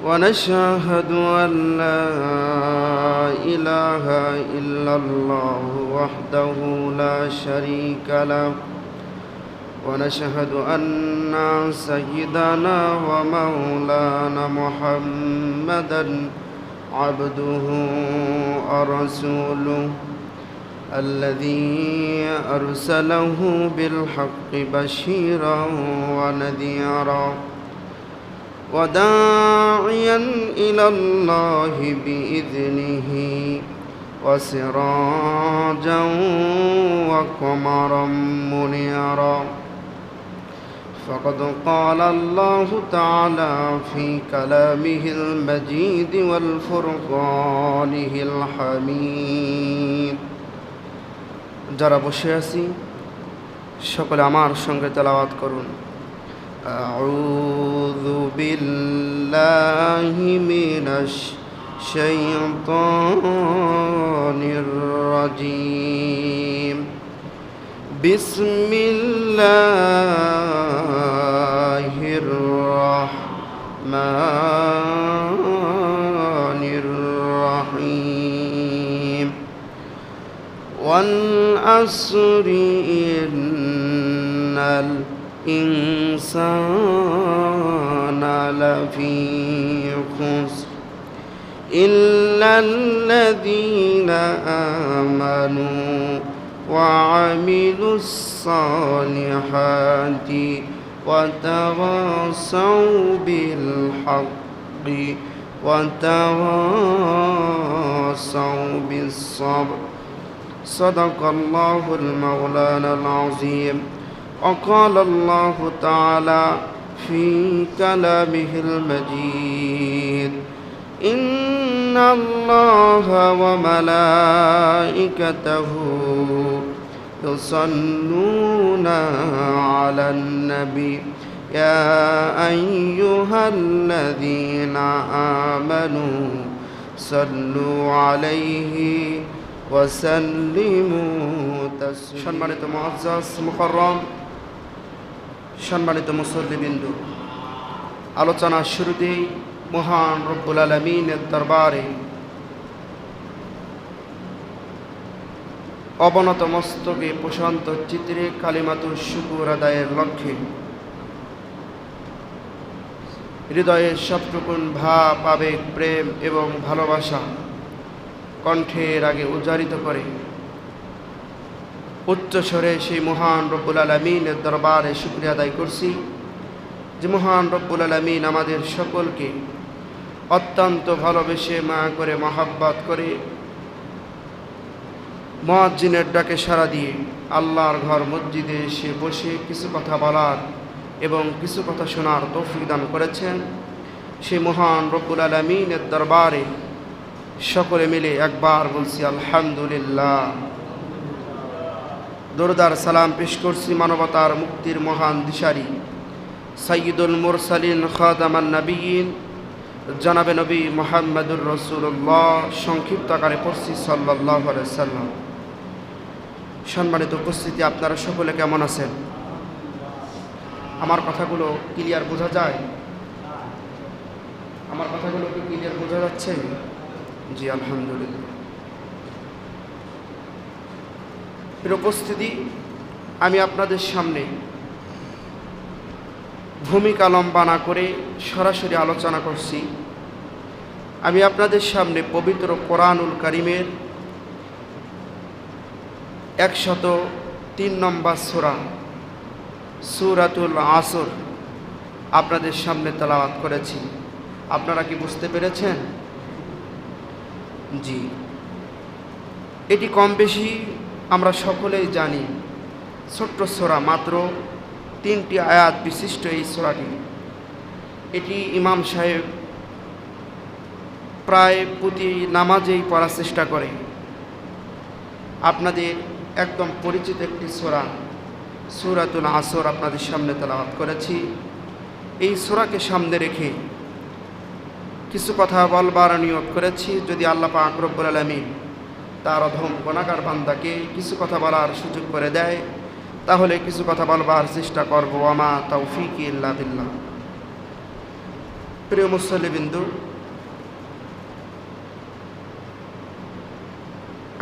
ونشهد أن لا إله إلا الله وحده لا شريك له ونشهد أن سيدنا ومولانا محمدا عبده ورسوله الذي أرسله بالحق بشيرا ونذيرا وداعيا إلى الله بإذنه وسراجا وقمرا منيرا فقد قال الله تعالى في كلامه المجيد والفرقانه الحميد যারা বসে আছি সকলে আমার সঙ্গে তেলাওয়াত করুন আউযু বিল্লাহি মিনাশ শাইতানির রাজীম বিসমিল্লাহির রাহমানির রহিম ওয়াল আসরি ইন্নাল ইনসানা লাফি খুসর إلا الذين آمنوا وعملوا الصالحات وتواصوا بالحق وتواصوا بالصبر صدق الله المولانا العظيم وقال الله تعالى في كلامه المجيد إن الله وملائكته يصلون على النبي يا أيها الذين آمنوا صلوا عليه وسلموا تسليما সম্মানিত মুআজ্জাজ মুকাররম সম্মানিত মুসল্লিবৃন্দ আলোচনার শুরুতেই মহান রব্বুল আলামিনের দরবারে অবনত মস্তকে প্রশান্ত চিত্রে কালিমাতুর শুকর আদায়ের লক্ষ্যে হৃদয়ের সবটুকুন ভাব আবেগ প্রেম এবং ভালোবাসা কণ্ঠের আগে উচ্চারিত করে উচ্চস্বরে সেই মহান রব্বুল আলামিনের দরবারে শুকরিয়া আদায় করছি যে মহান রব্বুল আলামিন আমাদের সকলকে অত্যন্ত ভালোবেসে মায়া করে মহাব্বত করে মুয়াজ্জিনের ডাকে সাড়া দিয়ে আল্লাহর ঘর মসজিদে এসে বসে কিছু কথা বলার এবং কিছু কথা শোনার তৌফিক দান করেছেন সেই মহান রব্বুল আলামিনের দরবারে সকলে মিলে একবার বলছি আলহামদুলিল্লাহ। দরুদার সালাম পেশ করছি মানবতার মুক্তির মহান দিশারি সাইয়্যিদুল মুরসালিন খাতামান নবিয়্যিন জনাবে নবী মুহাম্মদুর রাসূলুল্লাহ সংক্ষিপ্ত আকারে পড়ছি সাল্লাল্লাহু আলাইহি ওয়াসাল্লাম। সম্মানিত উপস্থিতি, আপনারা সকলে কেমন আছেন? আমার কথাগুলো ক্লিয়ার বোঝা যায়? আমার কথাগুলো কি ক্লিয়ার বোঝা যাচ্ছে? জি আলহামদুলিল্লাহ। প্রিয় উপস্থিতি, আমি আপনাদের সামনে ভূমিকা লম্বা না করে সরাসরি আলোচনা করছি। আমি আপনাদের সামনে পবিত্র কোরআনুল কারীমের 103 নম্বর সূরা সূরাতুল আসর আপনাদের সামনে তেলাওয়াত করেছি। আপনারা কি বুঝতে পেরেছেন? জি, এটি কম বেশি আমরা সকলেই জানি। ছোট্ট সূরা, মাত্র 3টি আয়াত বিশিষ্ট এই সূরাটি। এটি ইমাম সাহেব প্রায় প্রতি নামাজেই পড়ার চেষ্টা করে। আপনাদের একদম পরিচিত একটি সূরা সূরাতুল আসর আপনাদের সামনে তেলাওয়াত করেছি। এই সূরাকে সামনে রেখে কিছু কথা বলবার নিয়ত করেছি। যদি আল্লাহ পাক রব্বুল আলামিন তার অধম গুনাহগার বান্দাকে কিছু কথা বলার সুযোগ করে দেয়, তাহলে কিছু কথা বলবার চেষ্টা করব। ওয়ামা তাওফীকি ইল্লা বিল্লাহ। প্রিয় মুসল্লিবৃন্দু,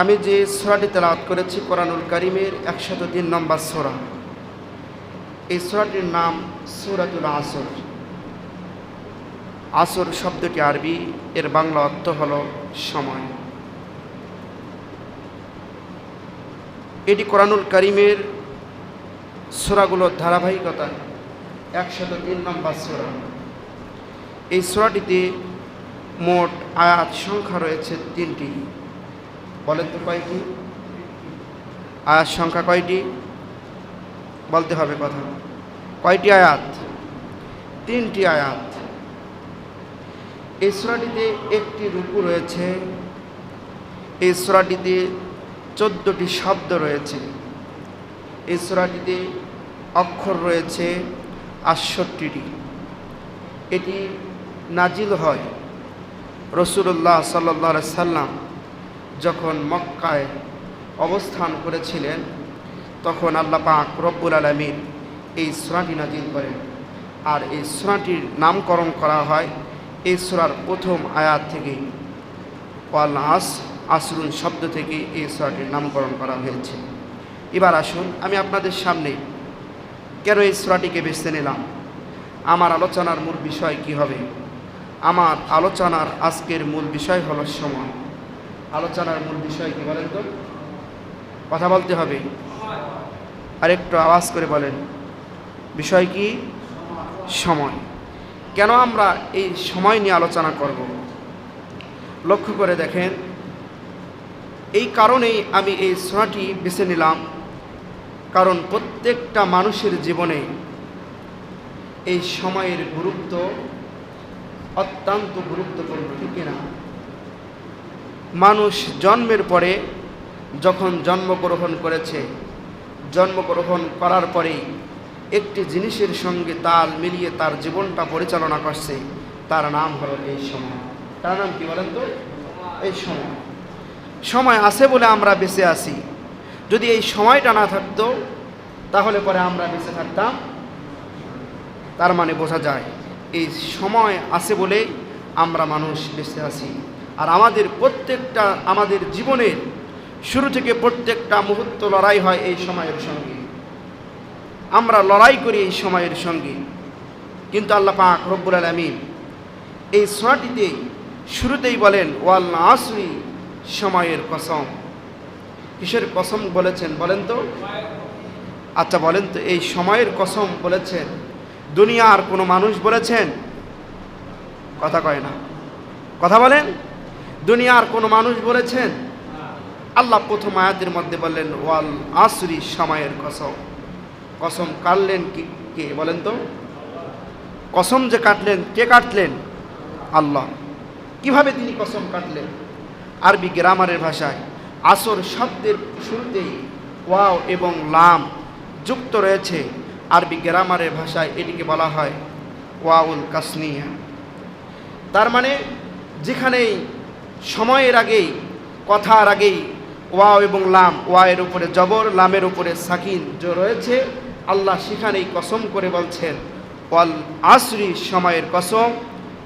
আমি যে সূরাটি তেলাওয়াত করেছি কোরআনুল কারীমের 103 নম্বর সূরা। এই সূরাটির নাম সূরাতুল আসর। আসর শব্দটি আরবি, এর বাংলা অর্থ হল সময়। এটি কোরআনুল কারীমের সূরাগুলোর ধারাবাহিকতা 103 নম্বর সূরা। এই সূরাটিতে মোট আয়াত সংখ্যা রয়েছে 3টি। বলেন তো কয়টি? আয়াত সংখ্যা কয়টি বলতে হবে কথা। কয়টি আয়াত? 3টি আয়াত। এই সূরাটিতে একটি রুকু রয়েছে। এই সূরাটিতে 14টি শব্দ রয়েছে। এই সূরাটিতে অক্ষর রয়েছে 68টি। এটি নাজিল হয় রাসূলুল্লাহ সাল্লাল্লাহু আলাইহি সাল্লাম যখন মক্কায় অবস্থান করেছিলেন, তখন আল্লাহ পাক রব্বুল আলামিন এই সূরাটি নাজিল করেন। আর এই সূরাটির নামকরণ করা হয় এই সূরার প্রথম আয়াত থেকে, ওয়াল আসরুন শব্দ থেকে এই সূরাটির নামকরণ করা হয়েছে। এবার আসুন, আমি আপনাদের সামনে কেন এই সূরাটিকে বেছে নিলাম, আমার আলোচনার মূল বিষয় কি হবে। আমার আলোচনার আজকের মূল বিষয় হলো সময়। আলোচনার মূল বিষয় কি বলেন তো? কথা বলতে হবে, আর একটু আওয়াজ করে বলেন। বিষয় কি? সময়। কেন আমরা এই সময় নিয়ে আলোচনা করব? লক্ষ্য করে দেখেন, এই কারণেই আমি এই সূরাটি বেছে নিলাম, কারণ প্রত্যেকটা মানুষের জীবনে এই সময়ের গুরুত্ব অত্যন্ত গুরুত্বপূর্ণ, ঠিক না? মানুষ জন্মের পরে যখন জন্মগ্রহণ করেছে, জন্মগ্রহণ করার পরেই একটি জিনিসের সঙ্গে তাল মিলিয়ে তার জীবনটা পরিচালনা করছে, তার নাম হলো এই সময়। তার নাম কি বলেন তো? এই সময়। সময় আছে বলে আমরা বেঁচে আছি। যদি এই সময়টা না থাকতো তাহলে পরে আমরা বেঁচে থাকতাম। তার মানে বোঝা যায় এই সময় আছে বলেই আমরা মানুষ বেঁচে আছি। আর আমাদের জীবনের শুরু থেকে প্রত্যেকটা মুহূর্ত লড়াই হয় এই সময়ের সঙ্গে। আমরা লড়াই করি এই সময়ের সঙ্গে। কিন্তু আল্লাহ পাক রব্বুল আলামিন এই সূরাটিতে শুরুতেই বলেন ওয়াল আসরি, সময়ের কসম। কিসের কসম বলেছেন বলেন তো? আচ্ছা বলেন তো, এই সময়ের কসম বলেছেন দুনিয়ার কোনো মানুষ বলেছেন? কথা কয় না, কথা বলেন। দুনিয়ার কোনো মানুষ বলেছেন? আল্লাহ প্রথম আয়াতের মধ্যে বললেন ওয়াল আসরি, সময়ের কসম। কসম কাটলেন কে বলেন তো? কসম যে কাটলেন, কে কাটলেন? আল্লাহ। কিভাবে তিনি কসম কাটলেন? আরবি গ্রামারের ভাষায় আসর শব্দের শুরুতেই ওয়াও এবং লাম যুক্ত রয়েছে। আরবি গ্রামারের ভাষায় এটিকে বলা হয় ওয়াউল কাসনিয়া। তার মানে যেখানেই সময়ের আগেই, কথার আগেই ওয়াও এবং লাম, ওয়ায়ের উপরে জবর, লামের উপরে সাকিন রয়েছে, আল্লাহ সেখানেই কসম করে বলছেন ওয়াল আসরি, সময়ের কসম।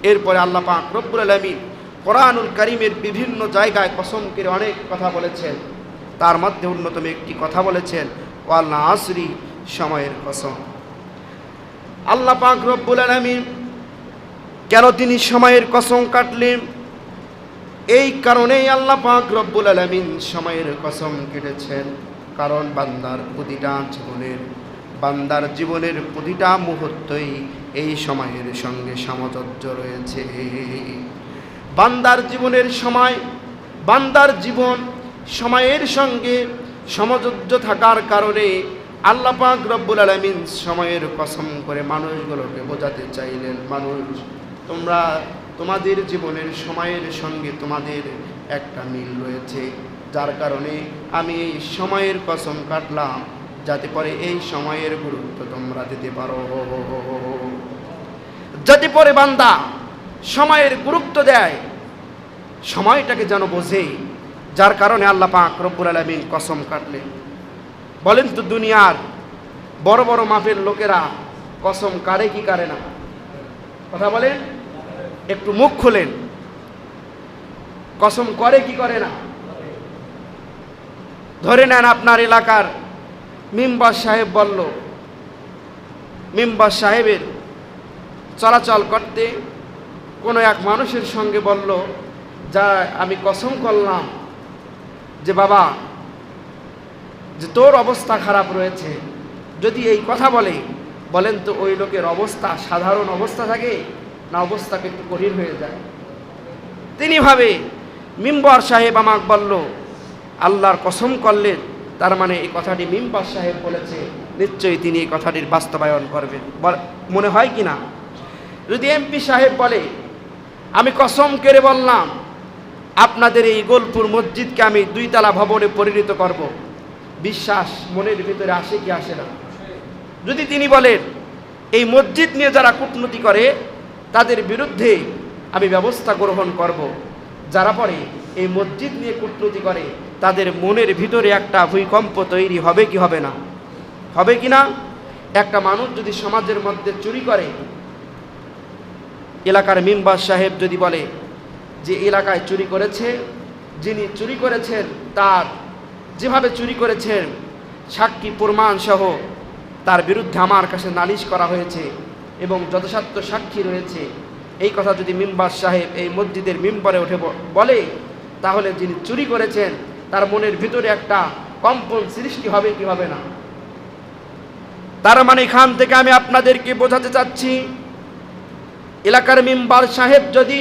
এরপরে আল্লাহ পাক রব্বুল আলামিন কোরআনুল কারীমের বিভিন্ন জায়গায় কসম করে অনেক কথা বলেছেন। তার মধ্যে অন্যতম একটি কথা বলেছেন ওয়াল আসরি, সময়ের কসম। আল্লাহ পাক রব্বুল আলামিন কেন তিনি সময়ের কসম কাটলেন? এই কারণেই আল্লাহ পাক রব্বুল আলামিন সময়ের কসম কেটেছেন, কারণ বান্দার জীবনের প্রতিটা মুহূর্তই এই সময়ের সঙ্গে সামঞ্জস্য রয়েছে। বান্দার জীবন সময়ের সঙ্গে সামঞ্জস্য থাকার কারণে আল্লাহ পাক রব্বুল আলামিন সময়ের কসম করে মানুষগুলোকে বোঝাতে চাইলেন, মানুষ তোমাদের জীবনের সময়ের সঙ্গে তোমাদের একটা মিল রয়েছে, যার কারণে আমি এই সময়ের কসম কাটলাম, যাতে পরে এই সময়ের গুরুত্ব তোমরা দিতে পারো, যাতে পরে বান্দা সময়ের গুরুত্ব দেয়, সময়টাকে যেন বোঝে। যার কারণে আল্লাহ পাক রব্বুল আলামিন কসম কাটলেন। বলেন তো, দুনিয়ার বড় বড় মাপের লোকেরা কসম কাটে কি কাটে না? কথা বলেন। একটু মুখ খোলেন, কসম করে কি করে না? ধরে নেন আপনার এলাকার মেম্বার সাহেব বলল, মেম্বার সাহেবের চলাচল করতে কোনো এক মানুষের সঙ্গে বলল, যা আমি কসম করলাম যে বাবা, যে তোর অবস্থা খারাপ রয়েছে। যদি এই কথা বলেন তো ওই লোকের অবস্থা সাধারণ অবস্থা থাকে না অবস্থাকে একটু কঠিন হয়ে যায়? তিনি ভাবে মেম্বার সাহেব আমাকে বলল, আল্লাহর কসম করলেন, তার মানে এই কথাটি মেম্বার সাহেব বলেছে, নিশ্চয়ই তিনি এই কথাটির বাস্তবায়ন করবেন। মনে হয় কি না? যদি এমপি সাহেব বলে, আমি কসম করে বললাম আপনাদের এই গোলপুর মসজিদকে আমি 2 তলা ভবনে পরিণত করব, বিশ্বাস মনের ভিতরে আসে কি আসে না? যদি তিনি বলেন এই মসজিদ নিয়ে যারা কূটনীতি করে তাদের বিরুদ্ধে আমি ব্যবস্থা গ্রহণ করব, যারা পরে এই মসজিদ নিয়ে কূটনীতি করে তাদের মনের ভিতরে একটা ভূমিকম্প তৈরি হবে কি হবে না? হবে কি না? একটা মানুষ যদি সমাজের মধ্যে চুরি করে, এলাকার মেম্বার সাহেব যদি বলে যে এলাকায় চুরি করেছে, যিনি চুরি করেছেন তার যেভাবে চুরি করেছেন সাক্ষী প্রমাণ সহ তার বিরুদ্ধে আমার কাছে নালিশ করা হয়েছে এবং যথাসাধ্য সাক্ষী রয়েছে, এই কথা যদি মেম্বার সাহেব এই মসজিদের মেম্বারে উঠে বলে, তাহলে যিনি চুরি করেছেন তার মনের ভিতরে একটা কম্পন সৃষ্টি হবে কি হবে না? তার মানে এখান থেকে আমি আপনাদেরকে বোঝাতে চাচ্ছি, এলাকার মেম্বার সাহেব যদি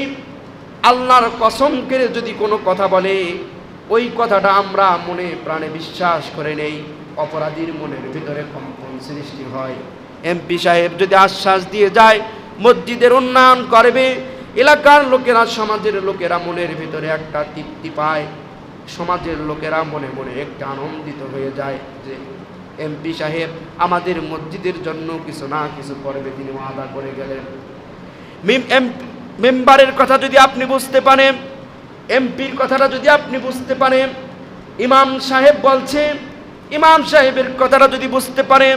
আল্লাহর কসম করে যদি কোনো কথা বলে, ওই কথাটা আমরা মনে প্রাণে বিশ্বাস করে নেই, অপরাধীর মনের ভিতরে কম্পন সৃষ্টি হয়। এমপি সাহেব যদি আশ্বাস দিয়ে যায় মসজিদের উন্নয়ন করবে, এলাকার লোকেরা সমাজের লোকেরা মনের ভিতরে একটা তৃপ্তি পায়, সমাজের লোকেরা মনে মনে একটা আনন্দিত হয়ে যায় যে এমপি সাহেব আমাদের মসজিদের জন্য কিছু না কিছু করবে, তিনি ওয়াদা করে গেলেন। মেম্বারের কথা যদি আপনি বুঝতে পারেন, এমপির কথাটা যদি আপনি বুঝতে পারেন, ইমাম সাহেব বলছে, ইমাম সাহেবের কথাটা যদি বুঝতে পারেন,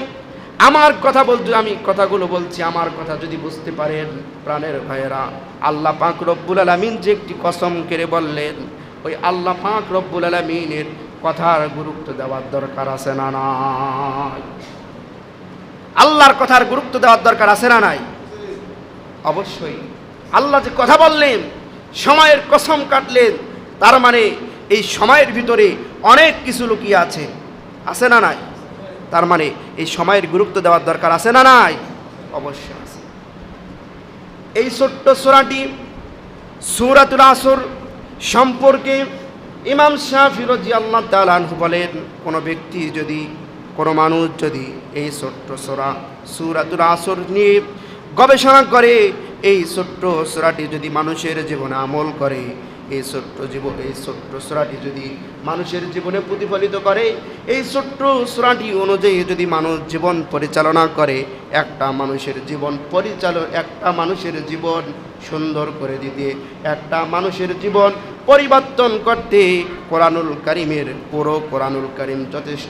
আমার কথা বলতে আমি কথাগুলো বলছি, আমার কথা যদি বুঝতে পারেন, প্রাণের ভাইয়েরা, আল্লাহ পাক রব্বুল আলামিন যে একটি কসম করে বললেন, ওই আল্লাহ পাক রব্বুল আলামিনের কথার গুরুত্ব দেওয়ার দরকার আছে না নাই? আল্লাহর কথার গুরুত্ব দেওয়ার দরকার আছে না নাই? অবশ্যই। আল্লাহ যে কথা বললেন, সময়ের কসম কাটলেন, তার মানে এই সময়ের ভিতরে অনেক কিছু লুকিয়ে আছে না নাই? তার মানে এই সময়ের গুরুত্ব দেওয়ার দরকার আছে না নাই? অবশ্যই আছে। এই ছোট্ট সূরাটি সূরাতুল আসর সম্পর্কে ইমাম শাফি রাদিয়াল্লাহু তাআলা আনহু বলেন, কোনো ব্যক্তি যদি, কোনো মানুষ যদি এই ছোট্ট সূরাতুল আসর নিয়ে গবেষণা করে, এই ছোট্ট সূরাটি যদি মানুষের জীবনে আমল করে, এই ছোট্ট সূরাটি যদি মানুষের জীবনে প্রতিফলিত করে, এই ছোট্ট সূরাটি অনুযায়ী যদি মানুষ জীবন পরিচালনা করে, একটা মানুষের জীবন সুন্দর করে দিতে, একটা মানুষের জীবন পরিবর্তন করতে কোরআনুল কারীমের কোরআনুল কারীম যথেষ্ট,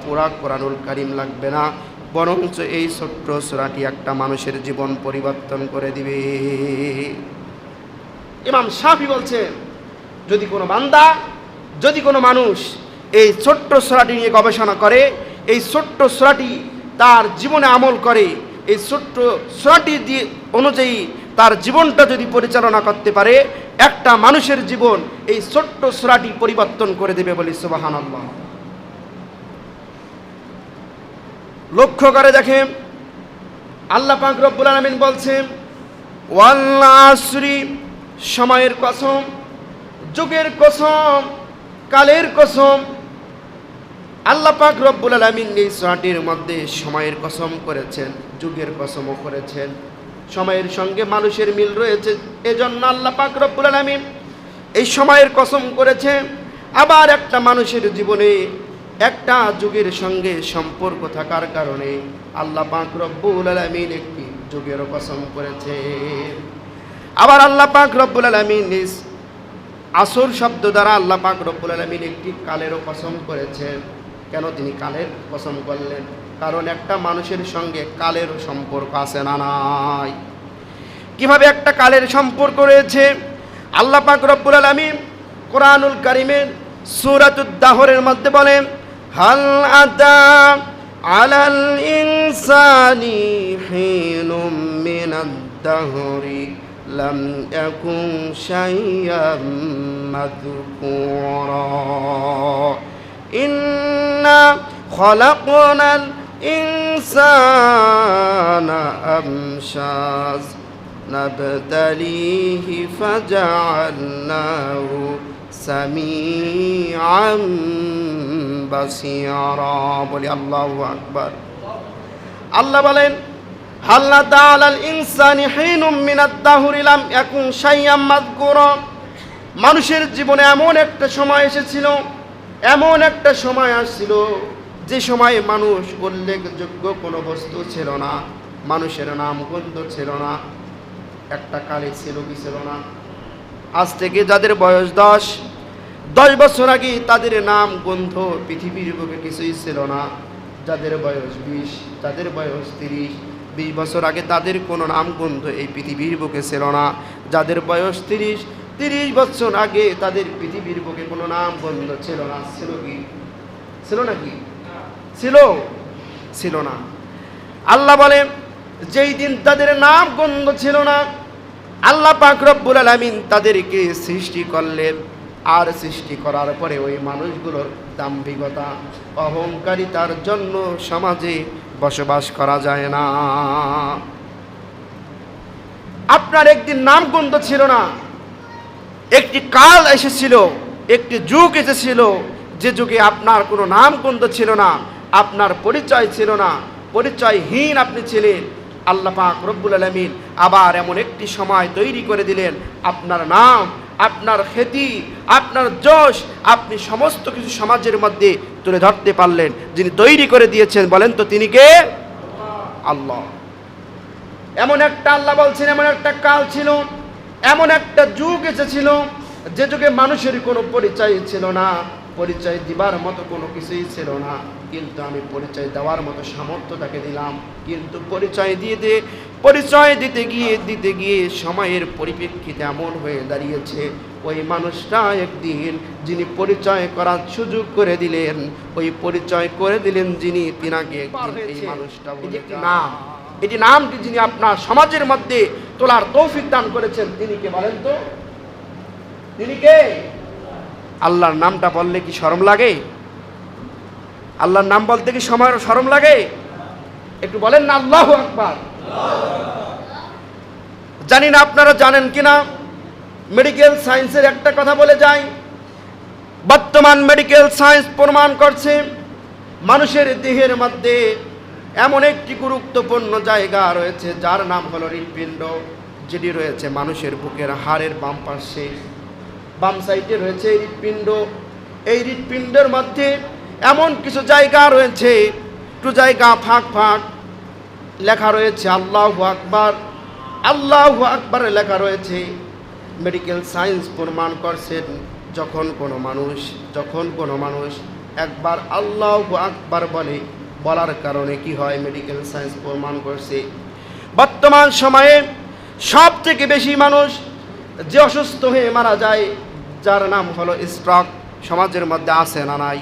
পুরা কোরআনুল কারীম লাগবে না, বরঞ্চ এই ছোট্ট সূরাটি একটা মানুষের জীবন পরিবর্তন করে দিবে। ইমাম শাফি বলছেন, যদি কোনো মানুষ এই ছোট্ট সূরাটি নিয়ে গবেষণা করে, এই ছোট্ট সূরাটি তার জীবনে আমল করে, এই ছোট্ট সূরাটি দিয়ে অনুযায়ী তার জীবনটা যদি পরিচালনা করতে পারে, একটা মানুষের জীবন এই ছোট্ট সূরাটি পরিবর্তন করে দেবে। বলি সুবহানাল্লাহ। লক্ষ্য করে দেখেন, আল্লাহ পাক রব্বুল আলামিন বলছেন, ওয়াল আসরি, সময়ের কসম, যুগের কসম, কালের কসম। আল্লাহ পাক রব্বুল আলামিন এই সূরাটির মধ্যে সময়ের কসম করেছেন, যুগের কসমও করেছেন। সময়ের সঙ্গে মানুষের মিল রয়েছে, এজন্য আল্লাহ পাক রব্বুল আলামিন এই সময়ের কসম করেছেন। আবার একটা মানুষের জীবনে একটা যুগের সঙ্গে সম্পর্ক থাকার কারণে আল্লাহ পাক রব্বুল আলামিন একটি যুগেরও কসম করেছে। আবার আল্লাহ পাক রব্বুল আলামিন আসর শব্দ দ্বারা আল্লাহ পাক রব্বুল আলামিন একটি কালেরও কসম করেছেন। কেন তিনি কালের কসম করলেন? কারণ একটা মানুষের সঙ্গে কালের সম্পর্ক আছে না নাই? কিভাবে একটা কালের সম্পর্ক রয়েছে। আল্লাহ পাক রব্বুল আলামিন কোরআনুল কারীমের সূরাতুদ দাহরের মধ্যে বলেন, হাল আতা আলাল ইনসানি হিনুম মিনাদ দাহরি লাম ইয়াকুন শাইয়্যাম মাযকুরা ইন্না খলাকনাল ইনসানা আমশাজ নাবতালিহি ফাজআলনাহু সামিআন বাসীরা। বলি আল্লাহু আকবার। আল্লাহ বলেন, হাল্লা তাআলাল ইনসানি হিনুম মিনাদ দাহরি লাম ইয়াকুন শাইয়্যাম মাযকুরা। মানুষের জীবনে এমন একটা সময় এসেছিল, এমন একটা সময় আসছিল যে সময়ে মানুষ উল্লেখযোগ্য কোনো বস্তু ছিল না, মানুষের নাম গন্ধ ছিল না। একটা কালে ছিল কি ছিল না? আজ থেকে যাদের বয়স 10 বছর আগে তাদের নাম গন্ধ পৃথিবীর বুকে কিছুই ছিল না। যাদের বয়স 20, যাদের বয়স 30 বছর আগে তাদের কোনো নাম গন্ধ এই পৃথিবীর বুকে ছিল না। যাদের বয়স 30 বছর আগে তাদের পৃথিবীর বুকে কোনো নাম গন্ধ ছিল না। ছিল কি? ছিল নাকি? ছিল না। আল্লাহ বলে, যেই দিন তাদের নাম গন্ধ ছিল না, আল্লাহ পাক রব্বুল আলামিন তাদেরকে সৃষ্টি করলেন। আর সৃষ্টি করার পরে ওই মানুষগুলোর দাম্ভিকতা, অহংকারিতার জন্য সমাজে বসবাস করা যায় না। আপনার একদিন নাম গন্ধ ছিল না, একটি কাল এসেছিল, একটি যুগ এসেছিল যে যুগে আপনার কোনো নাম গন্ধ ছিল না, আপনার পরিচয় ছিল না, পরিচয়হীন আপনি ছিলেন। আল্লাহ পাক রব্বুল আলামিন আবার এমন একটি সময় তৈরি করে দিলেন, আপনার নাম, আপনার খ্যাতি, আপনার যশ, আপনি সমস্ত কিছু সমাজের মধ্যে তুলে ধরতে পারলেন। যিনি তৈরি করে দিয়েছেন বলেন তো তিনি কে? আল্লাহ। এমন একটা আল্লাহ বলছেন, এমন একটা কাল ছিল, এমন একটা যুগ এসেছিল যে যুগে মানুষের কোনো পরিচয় ছিল না, পরিচয় দিবার মতো কোনো কিছুই ছিল না। কিন্তু আমি পরিচয় দেওয়ার মতো সামর্থ্য তাকে দিলাম। কিন্তু পরিচয় দিতে গিয়ে সময়ের পরিপ্রেক্ষিতে এমন হয়ে দাঁড়িয়েছে, ওই মানুষটা একদিন যিনি পরিচয় করার সুযোগ করে দিলেন, ওই পরিচয় করে দিলেন যিনি, তিনাকে এই মানুষটা নাম, এটি নামটি যিনি আপনার সমাজের মধ্যে তোলার তৌফিক দান করেছেন, তিনি কে বলেন তো? তিনি কে? আল্লাহর নামটা বললে কি শরম লাগে? আল্লাহর নাম বলতে কি শরম লাগে? একটু বলেন না আল্লাহু আকবার। জানি না আপনারা জানেন কিনা, মেডিকেল সায়েন্সের একটা কথা বলে যায়। বর্তমান মেডিকেল সায়েন্স প্রমাণ করছে মানুষের দেহের মধ্যে এমন একটি গুরুত্বপূর্ণ জায়গা রয়েছে যার নাম হলো হৃৎপিণ্ড, যেটি রয়েছে মানুষের বুকের হাড়ের বাম পাশে, বাম সাইডে রয়েছে হৃৎপিণ্ড। এই হৃৎপিণ্ডের মধ্যে এমন কিছু জায়গা রয়েছে, একটু জায়গা ফাঁক লেখা রয়েছে আল্লাহু আকবার, আল্লাহু আকবার লেখা রয়েছে। মেডিকেল সায়েন্স প্রমাণ করছেন যখন কোনো মানুষ একবার আল্লাহু আকবার বলার কারণে কি হয়, মেডিকেল সায়েন্স প্রমাণ করছে বর্তমান সময়ে সব থেকে বেশি মানুষ যে অসুস্থ হয়ে মারা যায়, যার নাম হলো স্ট্রোক। সমাজের মধ্যে আছে না নাই?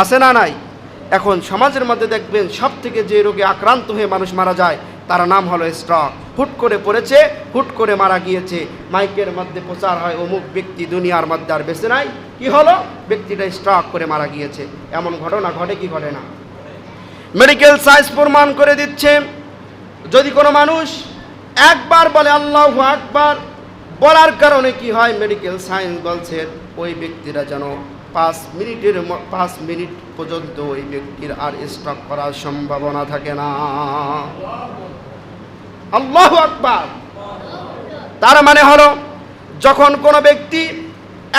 আছে না নাই? এখন সমাজের মধ্যে দেখবেন সব থেকে যে রোগে আক্রান্ত হয়ে মানুষ মারা যায় তার নাম হলো স্ট্রোক। হুট করে পড়েছে, হুট করে মারা গিয়েছে, মাইকের মধ্যে প্রচার হয় অমুক ব্যক্তি দুনিয়ার মধ্যে আর বেঁচে নাই, কি হলো? ব্যক্তিটা স্ট্রোক করে মারা গিয়েছে। এমন ঘটনা ঘটে কি ঘটে না? মেডিকেল সায়েন্স প্রমাণ করে দিচ্ছে, যদি কোনো মানুষ একবার বলে আল্লাহু আকবার, বলার কারণে কি হয়, মেডিকেল সায়েন্স বলছে ওই ব্যক্তিরা যেন 5 মিনিট পর্যন্ত ওই ব্যক্তির আর স্ট্রোক করার সম্ভাবনা থাকে না। আল্লাহু আকবার। তার মানে হলো যখন কোনো ব্যক্তি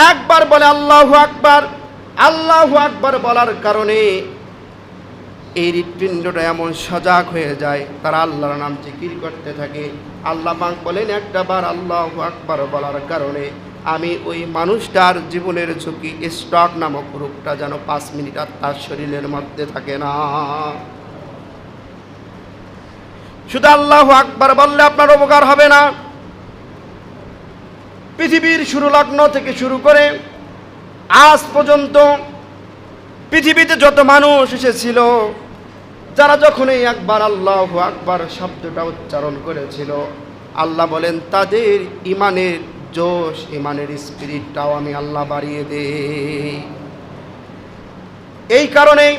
একবার বলে আল্লাহু আকবার, আল্লাহু আকবার বলার কারণে এই হৃৎপিণ্ডটা এমন সজাগ হয়ে যায়, তারা আল্লাহর নাম জিকির করতে থাকে। আল্লাহ পাক বলেন, একটা বার আল্লাহু আকবার বলার কারণে আমি ওই মানুষটার জীবনের ঝুঁকি, স্ট্রোক নামক রোগটা যেন 5 মিনিট আর তার শরীরের মধ্যে থাকে না। শুধু আল্লাহু আকবার বললে আপনার উপকার হবে না, পৃথিবীর শুরু লগ্ন থেকে শুরু করে আজ পর্যন্ত পৃথিবীতে যত মানুষ এসেছিল, যারা যখনই একবার আল্লাহু আকবার শব্দটা উচ্চারণ করেছিল, আল্লাহ বলেন তাদের ইমানের জোশ, ইমানের স্পিরিটটাও আমি আল্লাহ বাড়িয়ে দেই। এই কারণেই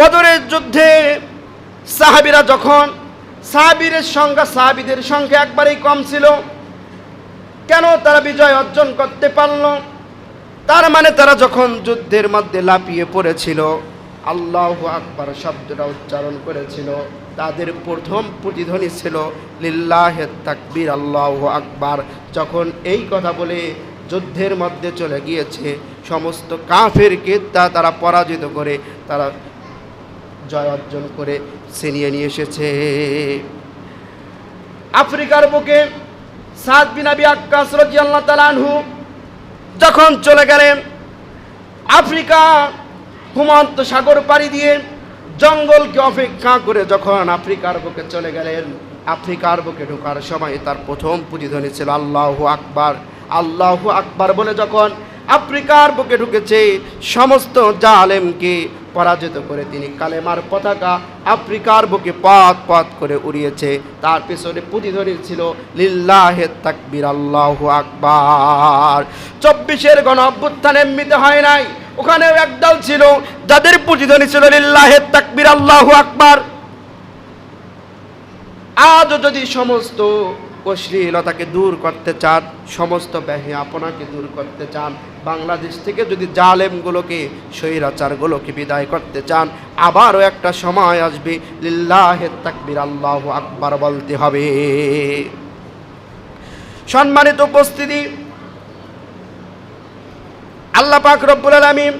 বদরের যুদ্ধে সাহাবীরা যখন সাহাবীদের সংখ্যা একবারেই কম ছিল, কেন তারা বিজয় অর্জন করতে পারল? তার মানে তারা যখন যুদ্ধের মধ্যে লাফিয়ে পড়েছিল, আল্লাহু আকবার শব্দটা উচ্চারণ করেছিল, তাদের প্রথম প্রতিধ্বনি ছিল লিল্লাহে তাকবীর, আল্লাহু আকবার। যখন এই কথা বলে যুদ্ধের মধ্যে চলে গিয়েছে, সমস্ত কাফেরকে তারা পরাজিত করে তারা জয় অর্জন করে ছিনিয়ে নিয়ে এসেছে। আফ্রিকার বুকে সাদ বিন আবি ওয়াক্কাস রাদিয়াল্লাহু তাআলা আনহু যখন চলে গেলেন আফ্রিকা ভূমধ্য সাগর পাড়ি দিয়ে জঙ্গলকে অপেক্ষা করে যখন আফ্রিকার বুকে চলে গেলেন, আফ্রিকার বুকে ঢোকার সময় তার প্রথম প্রতিধ্বনি ছিল আল্লাহু আকবার। আল্লাহু আকবার বলে যখন আফ্রিকার বুকে ঢুকেছে, সমস্ত জালেমকে পরাজিত করে তিনি কালেমার পতাকা আফ্রিকার বুকে পথ পথ করে উড়িয়েছে। তার পেছনে প্রতিধ্বনি ছিল লিল্লাহে তাকবীর, আল্লাহু আকবার। 24-এর গণ অভ্যুত্থান এমনিতে হয় নাই, ওখানেও একদল ছিল যাদের প্রতিধ্বনি ছিল লিল্লাহে তাকবীর, আল্লাহু আকবার। আজও যদি সমস্ত অশ্লীলতাকে দূর করতে চান, সমস্ত আপনাকে দূর করতে চান, বাংলাদেশ থেকে যদি জালেমগুলোকে, স্বৈরাচারগুলোকে বিদায় করতে চান, আবারও একটা সময় আসবে লিল্লাহে তাকবীর, আল্লাহু আকবার বলতে হবে। সম্মানিত উপস্থিতি, আল্লাহ পাক রব্বুল আলামিন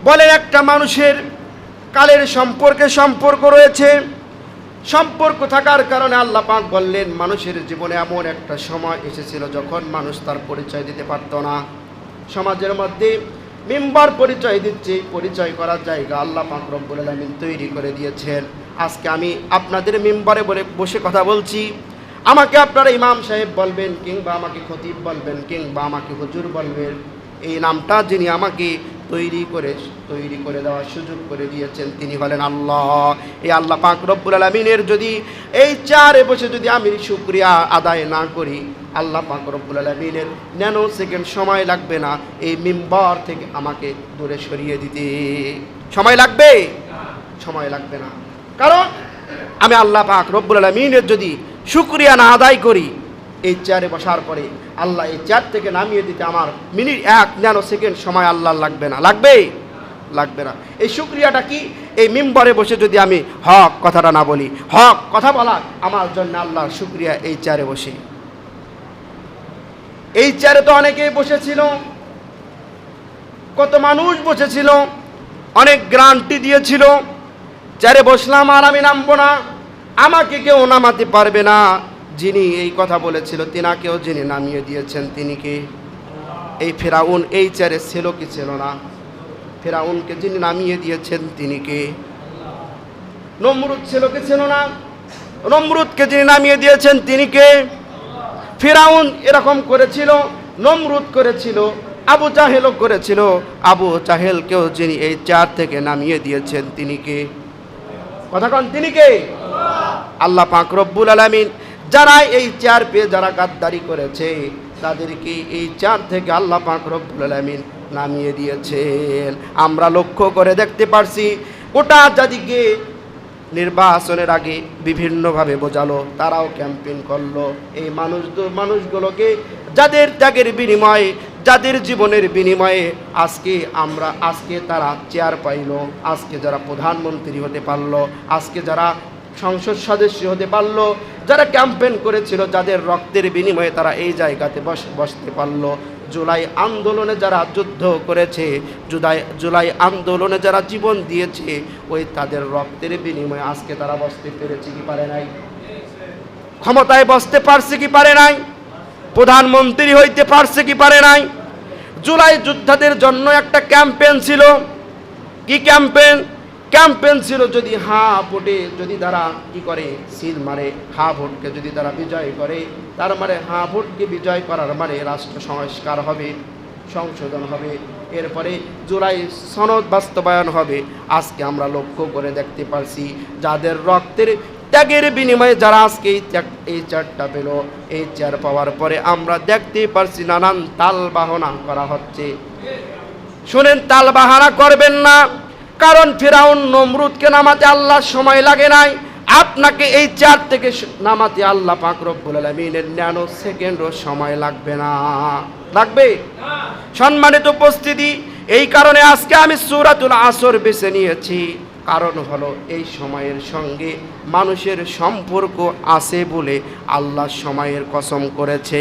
বলেন একটা মানুষের কালের সম্পর্ক রয়েছে। সম্পর্ক থাকার কারণে আল্লাহ পাক বললেন মানুষের জীবনে এমন একটা সময় এসেছিল যখন মানুষ তার পরিচয় দিতে পারত না। সমাজের মধ্যে মিম্বার পরিচয় দিচ্ছে, পরিচয় করার জায়গা আল্লাহ পাক রব্বুল আলামিন তৈরি করে দিয়েছেন। আজকে আমি আপনাদের মিম্বারে বসে কথা বলছি, আমাকে আপনারা ইমাম সাহেব বলবেন, কিংবা আমাকে খতিব বলবেন, কিংবা আমাকে হুজুর বলবেন। এই নামটা যিনি আমাকে তৈরি করে দেওয়ার সুযোগ করে দিয়েছেন তিনি হলেন আল্লাহ। এই আল্লাহ পাক রব্বুল আলামিনের যদি এই চেয়ারে বসে যদি আমি শুকরিয়া আদায় না করি, আল্লাহ পাক রব্বুল আলামিনের ন্যানো সেকেন্ড সময় লাগবে না এই মিম্বার থেকে আমাকে দূরে সরিয়ে দিতে। সময় লাগবে? সময় লাগবে না। কারণ আমি আল্লাহ পাক রব্বুল আলামিনের যদি শুকরিয়া না আদায় করি, এই চেয়ারে বসার পরে আল্লাহ এই চেয়ার থেকে নামিয়ে দিতে আমার মিনিট 1 ন্যানো সেকেন্ড সময় আল্লাহ লাগবে না। লাগবে? লাগবে না। এই শুকরিয়াটা কি? এই মিম্বরে বসে যদি আমি হক কথাটা না বলি, হক কথা বলা আমার জন্য আল্লাহর শুকরিয়া। এই চেয়ারে বসে, এই চেয়ারে তো অনেকেই বসেছিল, কত মানুষ বসেছিল, অনেক গ্যারান্টি দিয়েছিল চেয়ারে বসলাম আর আমি নামবো না, আমাকে কেউ নামাতে পারবে না। যিনি এই কথা বলেছিল তিনাকেও যিনি নামিয়ে দিয়েছেন তিনি কে? এই ফেরাউন এই চেয়ারে ছিল কি ছিল না? ফেরাউনকে যিনি নামিয়ে দিয়েছেন তিনি কে? নমরুদ ছিল কি ছিল না? নমরুদকে যিনি নামিয়ে দিয়েছেন তিনি কে? ফেরাউন এরকম করেছিল, নমরুদ করেছিল, আবু জাহেলও করেছিল। আবু জাহেলকেও যিনি এই চেয়ার থেকে নামিয়ে দিয়েছেন তিনি কে? কথা কন, তিনি কে? আল্লাহ পাক রব্বুল আলামিন যারা এই চেয়ার পেয়ে যারা গাদ্দারি করেছে তাদেরকে এই চেয়ার থেকে আল্লাহ পাক রব্বুল আলামিন নামিয়ে দিয়েছেন। আমরা লক্ষ্য করে দেখতে পারছি গোটা জাতিকে নির্বাচনের আগে বিভিন্নভাবে বোঝালো, তারাও ক্যাম্পেইন করলো। এই মানুষগুলোকে যাদের ত্যাগের বিনিময়ে, যাদের জীবনের বিনিময়ে আজকে তারা চেয়ার পাইল, আজকে যারা প্রধানমন্ত্রী হতে পারলো, আজকে যারা সংসদ সদস্য হতে পারলো, যারা ক্যাম্পেইন করেছিল, যাদের রক্তের বিনিময়ে তারা এই জায়গাতে বসতে পারলো। জুলাই আন্দোলনে যারা যুদ্ধ করেছে, জুলাই আন্দোলনে যারা জীবন দিয়েছে, ওই তাদের রক্তের বিনিময়ে আজকে তারা বসতে পেরেছে কি পারে নাই? ক্ষমতায় বসতে পারছে কি পারে নাই? প্রধানমন্ত্রী হইতে পারছে কি পারে নাই? জুলাই যোদ্ধাদের জন্য একটা ক্যাম্পেইন ছিল। কি ক্যাম্পেইন? ক্যাম্পেন ছিল, যদি ভোটে যদি তারা কি করে সিল মারে, ভোটকে যদি তারা বিজয় করে, তার মানে ভোটকে বিজয় করার মানে রাষ্ট্র সংস্কার হবে, সংশোধন হবে, এরপরে জুলাই সনদ বাস্তবায়ন হবে। আজকে আমরা লক্ষ্য করে দেখতে পারছি যাদের রক্তের ত্যাগের বিনিময়ে যারা আজকে এই চেয়ারটা পেল, এই চেয়ার পাওয়ার পরে আমরা দেখতে পারছি নানান তাল বাহনা করা হচ্ছে। শুনেন, তাল বাহানা করবেন না, কারণ ফিরাউন নমরুদকে নামাতে আল্লাহ সময় লাগে নাই, আপনাকে এই চেয়ার থেকে নামাতে আল্লাহ পাক রব্বুল আলামিনের ন্যানো সেকেন্ডও সময় লাগবে না। লাগবে? সম্মানিত উপস্থিতি, এই কারণে আজকে আমি সূরাতুল আসর বেছে নিয়েছি, কারণ হলো এই সময়ের সঙ্গে মানুষের সম্পর্ক আছে বলে আল্লাহ সময়ের কসম করেছে।